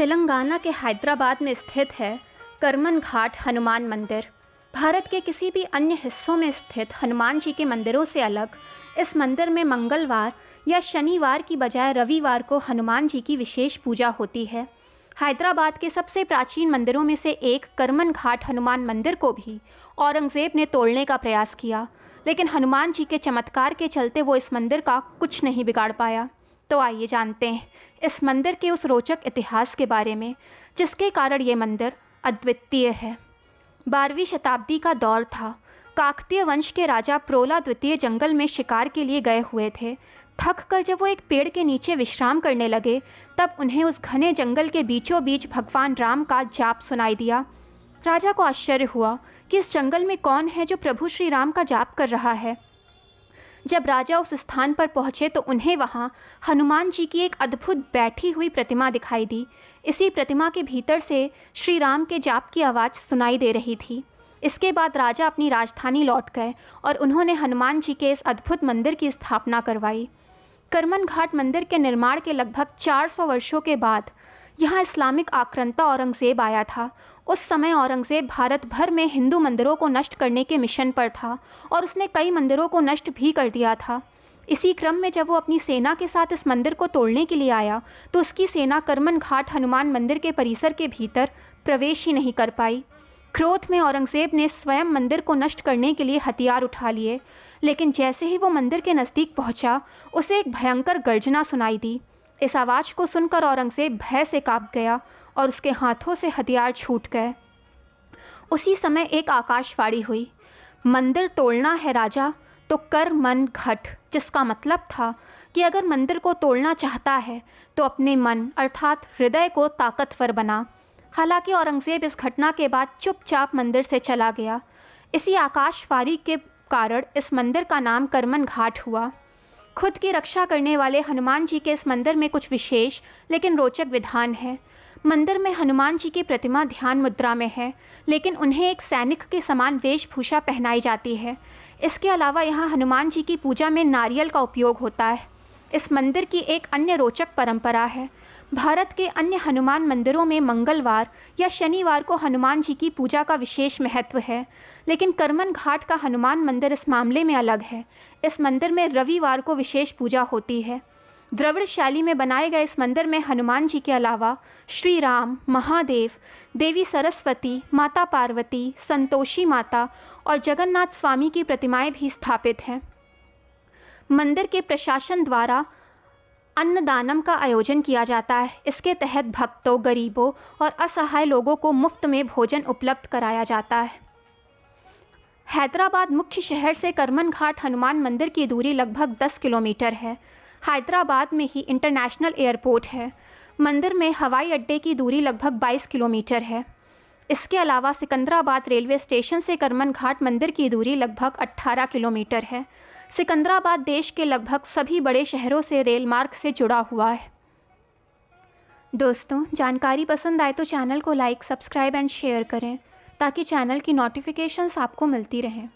तेलंगाना के हैदराबाद में स्थित है करमन घाट हनुमान मंदिर। भारत के किसी भी अन्य हिस्सों में स्थित हनुमान जी के मंदिरों से अलग इस मंदिर में मंगलवार या शनिवार की बजाय रविवार को हनुमान जी की विशेष पूजा होती है। हैदराबाद के सबसे प्राचीन मंदिरों में से एक करमन घाट हनुमान मंदिर को भी औरंगज़ेब ने तोड़ने का प्रयास किया, लेकिन हनुमान जी के चमत्कार के चलते वो इस मंदिर का कुछ नहीं बिगाड़ पाया। तो आइए जानते हैं इस मंदिर के उस रोचक इतिहास के बारे में जिसके कारण ये मंदिर अद्वितीय है। 12वीं शताब्दी का दौर था। काकतीय वंश के राजा प्रोला द्वितीय जंगल में शिकार के लिए गए हुए थे। थक कर जब वो एक पेड़ के नीचे विश्राम करने लगे, तब उन्हें उस घने जंगल के बीचों बीच भगवान राम का जाप सुनाई दिया। राजा को आश्चर्य हुआ कि इस जंगल में कौन है जो प्रभु श्री राम का जाप कर रहा है। जब राजा उस स्थान पर पहुँचे तो उन्हें वहाँ हनुमान जी की एक अद्भुत बैठी हुई प्रतिमा दिखाई दी। इसी प्रतिमा के भीतर से श्री राम के जाप की आवाज़ सुनाई दे रही थी। इसके बाद राजा अपनी राजधानी लौट गए और उन्होंने हनुमान जी के इस अद्भुत मंदिर की स्थापना करवाई। करमन घाट मंदिर के निर्माण के लगभग 400 वर्षों के बाद यहाँ इस्लामिक आक्रांता औरंगज़ेब आया था। उस समय औरंगज़ेब भारत भर में हिंदू मंदिरों को नष्ट करने के मिशन पर था और उसने कई मंदिरों को नष्ट भी कर दिया था। इसी क्रम में जब वो अपनी सेना के साथ इस मंदिर को तोड़ने के लिए आया तो उसकी सेना करमन घाट हनुमान मंदिर के परिसर के भीतर प्रवेश ही नहीं कर पाई। क्रोध में औरंगज़ेब ने स्वयं मंदिर को नष्ट करने के लिए हथियार उठा लिए, लेकिन जैसे ही वो मंदिर के नज़दीक पहुंचा, उसे एक भयंकर गर्जना सुनाई दी। इस आवाज़ को सुनकर औरंगज़ेब भय से कांप गया और उसके हाथों से हथियार छूट गए। उसी समय एक आकाशवाणी हुई, मंदिर तोड़ना है राजा तो कर मन घट, जिसका मतलब था कि अगर मंदिर को तोड़ना चाहता है तो अपने मन अर्थात हृदय को ताकतवर बना। हालांकि औरंगज़ेब इस घटना के बाद चुपचाप मंदिर से चला गया। इसी आकाशवाणी के कारण इस मंदिर का नाम करमन घाट हुआ। खुद की रक्षा करने वाले हनुमान जी के इस मंदिर में कुछ विशेष लेकिन रोचक विधान है। मंदिर में हनुमान जी की प्रतिमा ध्यान मुद्रा में है, लेकिन उन्हें एक सैनिक के समान वेशभूषा पहनाई जाती है। इसके अलावा यहाँ हनुमान जी की पूजा में नारियल का उपयोग होता है। इस मंदिर की एक अन्य रोचक परंपरा है। भारत के अन्य हनुमान मंदिरों में मंगलवार या शनिवार को हनुमान जी की पूजा का विशेष महत्व है, लेकिन करमन घाट का हनुमान मंदिर इस मामले में अलग है। इस मंदिर में रविवार को विशेष पूजा होती है। द्रविड़ शैली में बनाए गए इस मंदिर में हनुमान जी के अलावा श्री राम, महादेव, देवी सरस्वती, माता पार्वती, संतोषी माता और जगन्नाथ स्वामी की प्रतिमाएं भी स्थापित हैं। मंदिर के प्रशासन द्वारा अन्नदानम का आयोजन किया जाता है। इसके तहत भक्तों, गरीबों और असहाय लोगों को मुफ्त में भोजन उपलब्ध कराया जाता है। हैदराबाद मुख्य शहर से करमन घाट हनुमान मंदिर की दूरी लगभग 10 किलोमीटर है। हैदराबाद में ही इंटरनेशनल एयरपोर्ट है। मंदिर में हवाई अड्डे की दूरी लगभग 22 किलोमीटर है। इसके अलावा सिकंदराबाद रेलवे स्टेशन से करमन घाट मंदिर की दूरी लगभग 18 किलोमीटर है। सिकंदराबाद देश के लगभग सभी बड़े शहरों से रेल मार्ग से जुड़ा हुआ है। दोस्तों, जानकारी पसंद आए तो चैनल को लाइक, सब्सक्राइब एंड शेयर करें ताकि चैनल की नोटिफिकेशंस आपको मिलती रहें।